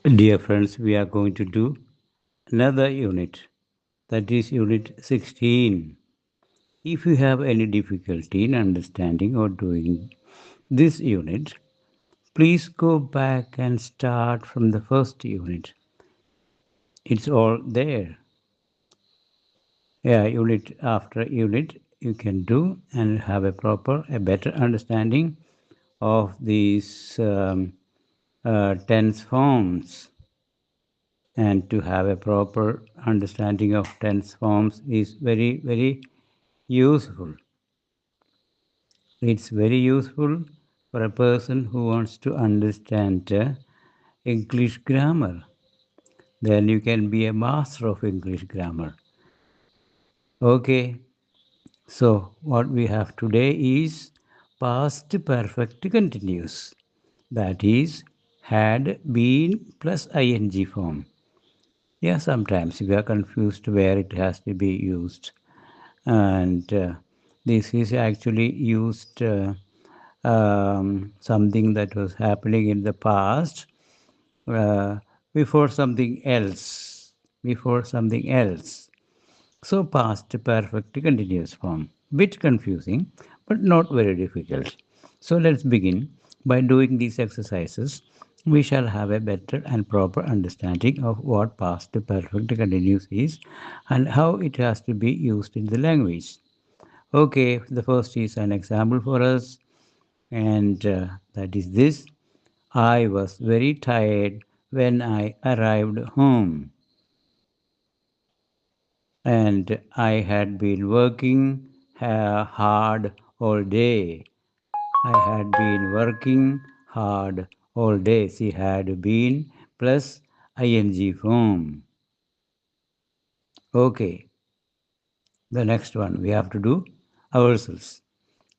Dear friends, we are going to do another unit, that is unit 16. If you have any difficulty in understanding or doing this unit, please go back and start from the first unit. It's all there. Yeah, unit after unit you can do and have a better understanding of these tense forms. And to have a proper understanding of tense forms is very, very useful. It's very useful for a person who wants to understand English grammar. Then you can be a master of English grammar. Okay, so what we have today is past perfect continuous. That is, had been plus ing form. Yeah, sometimes we are confused where it has to be used. And this is actually used something that was happening in the past uh, before something else. Before something else. So past perfect continuous form. Bit confusing, but not very difficult. So let's begin by doing these exercises. We shall have a better and proper understanding of what past perfect continuous is and how it has to be used in the language. Okay, the first is an example for us, and that is this. I was very tired when I arrived home, and I had been working hard all day. I had been working hard all day. She had been plus ing form. Okay, the next one we have to do ourselves.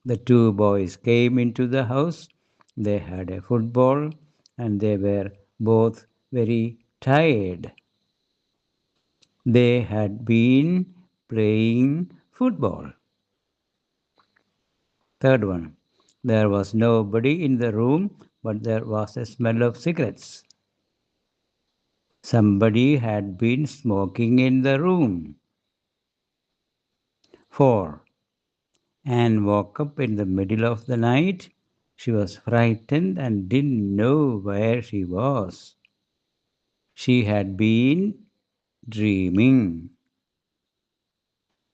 The two boys came into the house. They had a football and they were both very tired. They had been playing football. Third one, there was nobody in the room, but there was a smell of cigarettes. Somebody had been smoking in the room. 4. Anne woke up in the middle of the night. She was frightened and didn't know where she was. She had been dreaming.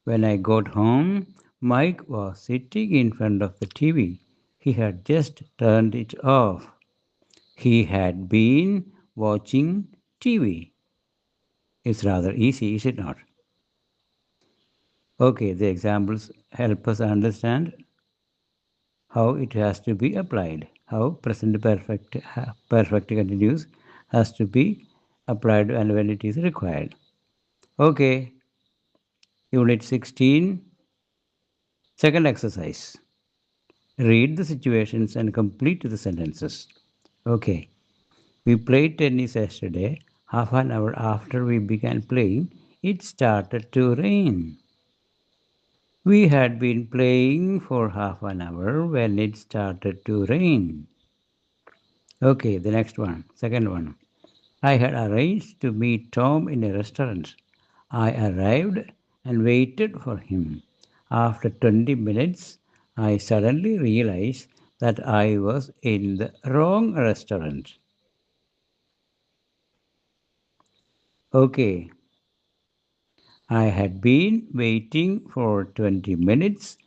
When I got home, Mike was sitting in front of the TV. He had just turned it off. He had been watching TV. It's rather easy, is it not? Okay, the examples help us understand how it has to be applied, how present perfect continuous has to be applied and when it is required. Okay, unit 16, second exercise. Read the situations and complete the sentences. Okay, we played tennis yesterday. Half an hour after we began playing, it started to rain. We had been playing for half an hour when it started to rain. Okay, the next one, second one. I had arranged to meet Tom in a restaurant. I arrived and waited for him. After 20 minutes, I suddenly realized that I was in the wrong restaurant. Okay, I had been waiting for 20 minutes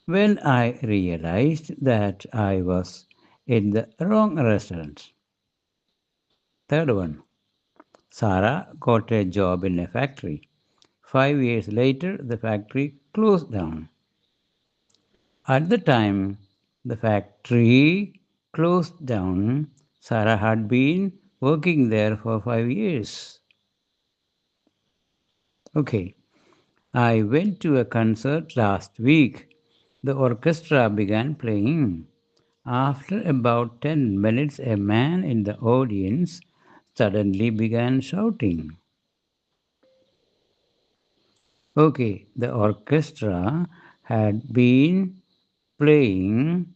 when I realized that I was in the wrong restaurant. Third one, Sarah got a job in a factory. 5 years later, the factory closed down. At the time the factory closed down, Sarah had been working there for 5 years. Okay, I went to a concert last week. The orchestra began playing. After about 10 minutes, a man in the audience suddenly began shouting. Okay, the orchestra had been playing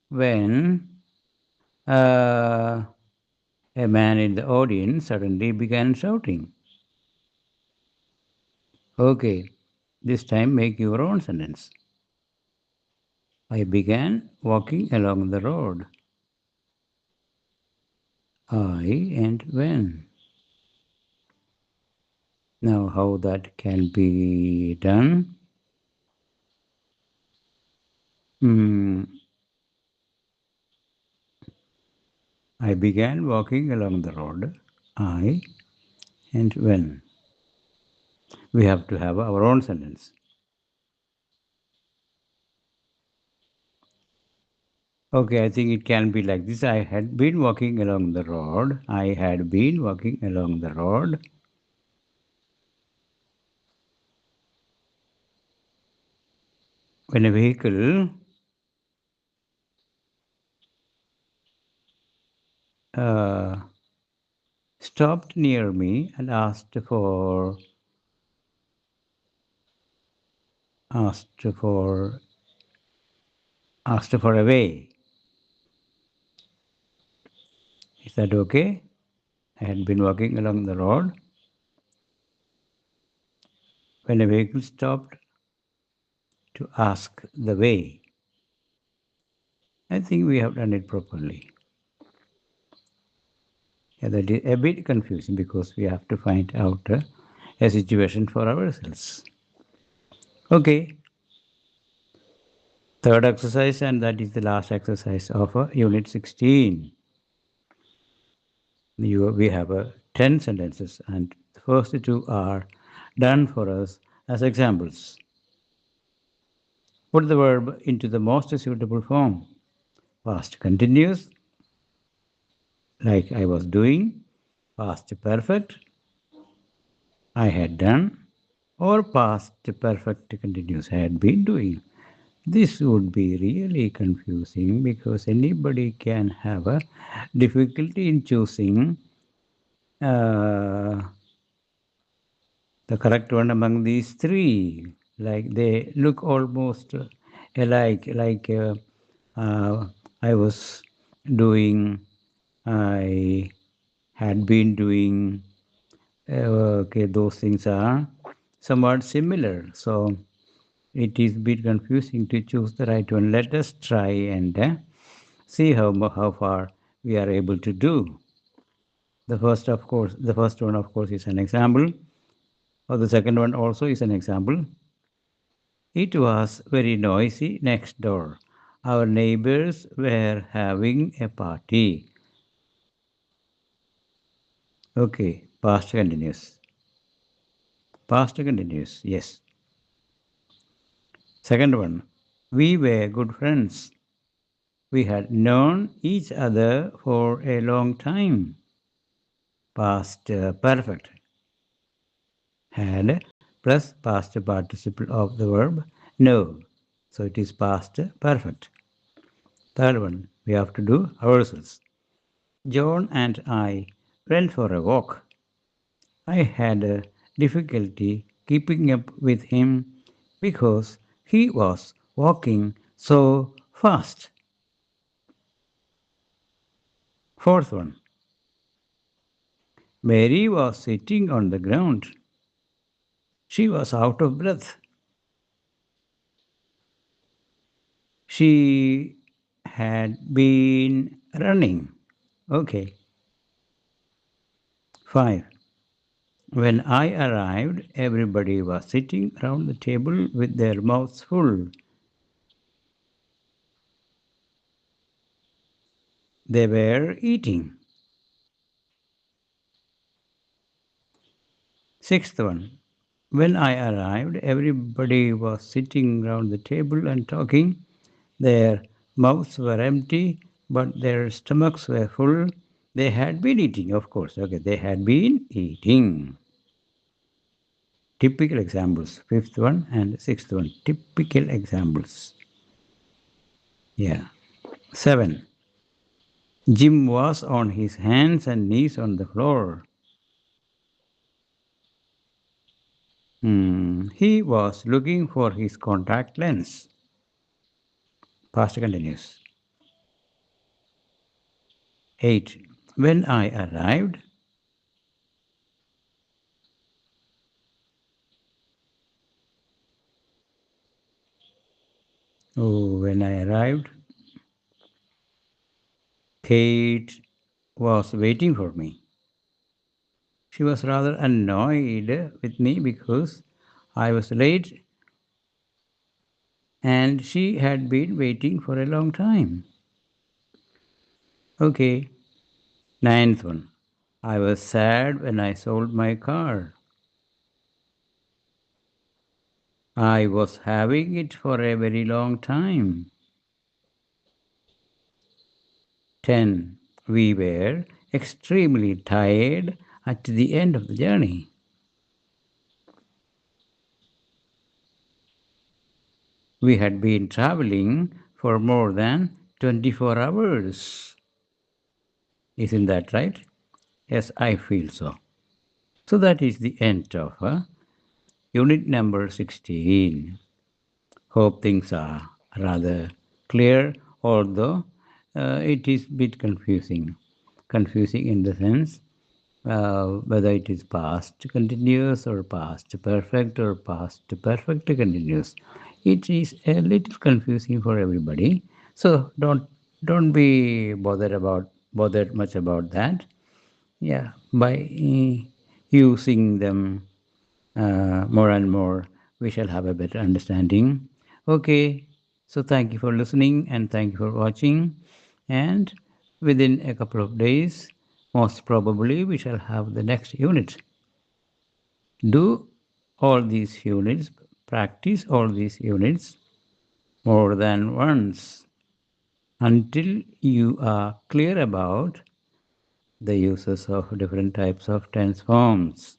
when uh, A man in the audience suddenly began shouting. Okay, this time make your own sentence. I began walking along the road. I and when. Now, how that can be done? Hmm, I began walking along the road. I and when. We have to have our own sentence. Okay, I think it can be like this. I had been walking along the road. I had been walking along the road when a vehicle uh, stopped near me and asked for asked for a way. Is that okay? I had been walking along the road when a vehicle stopped to ask the way. I think we have done it properly. Yeah, that is a bit confusing because we have to find out a situation for ourselves. Okay, third exercise, and that is the last exercise of Unit 16. We have 10 sentences, and the first two are done for us as examples. Put the verb into the most suitable form. Past continuous, like I was doing. Past perfect, I had done. Or past perfect continuous, I had been doing. This would be really confusing because anybody can have a difficulty in choosing uh, the correct one among these three. Like they look almost alike. Uh, I was doing, I had been doing. Okay, those things are somewhat similar. So it is a bit confusing to choose the right one. Let us try and see how far we are able to do. The first one, of course, is an example. Or the second one also is an example. It was very noisy next door. Our neighbors were having a party. Okay, past continuous. Past continuous, yes. Second one, we were good friends. We had known each other for a long time. Past perfect. Had plus past participle of the verb know. So it is past perfect. Third one, we have to do ourselves. John and I went for a walk. I had a difficulty keeping up with him because he was walking so fast. Fourth one, Mary was sitting on the ground. She was out of breath. She had been running. Okay. 5. When I arrived, everybody was sitting around the table with their mouths full. They were eating. Sixth one. When I arrived, everybody was sitting around the table and talking. Their mouths were empty, but their stomachs were full. They had been eating, of course. Okay, they had been eating. Typical examples. Fifth one and sixth one. Typical examples. Yeah. 7. Jim was on his hands and knees on the floor. He was looking for his contact lens. Past continuous. 8. When I arrived, when I arrived, Kate was waiting for me. She was rather annoyed with me because I was late and she had been waiting for a long time. Okay, ninth one. I was sad when I sold my car. I was having it for a very long time. 10. We were extremely tired at the end of the journey. We had been traveling for more than 24 hours. Isn't that right? Yes, I feel so. So that is the end of unit number 16. Hope things are rather clear, although it is a bit confusing. Confusing in the sense whether it is past continuous or past perfect or past perfect continuous. It is a little confusing for everybody. So don't be bothered much about that. Yeah, by using them more and more, we shall have a better understanding. Okay, so thank you for listening and thank you for watching. And within a couple of days, most probably, we shall have the next unit. Do all these units, practice all these units more than once until you are clear about the uses of different types of tense forms.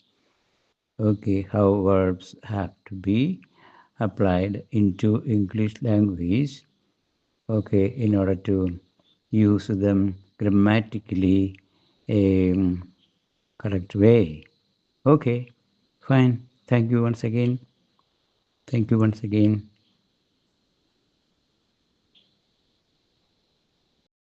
Okay, how verbs have to be applied into English language, okay, in order to use them grammatically a correct way. Okay, fine. Thank you once again. Thank you once again.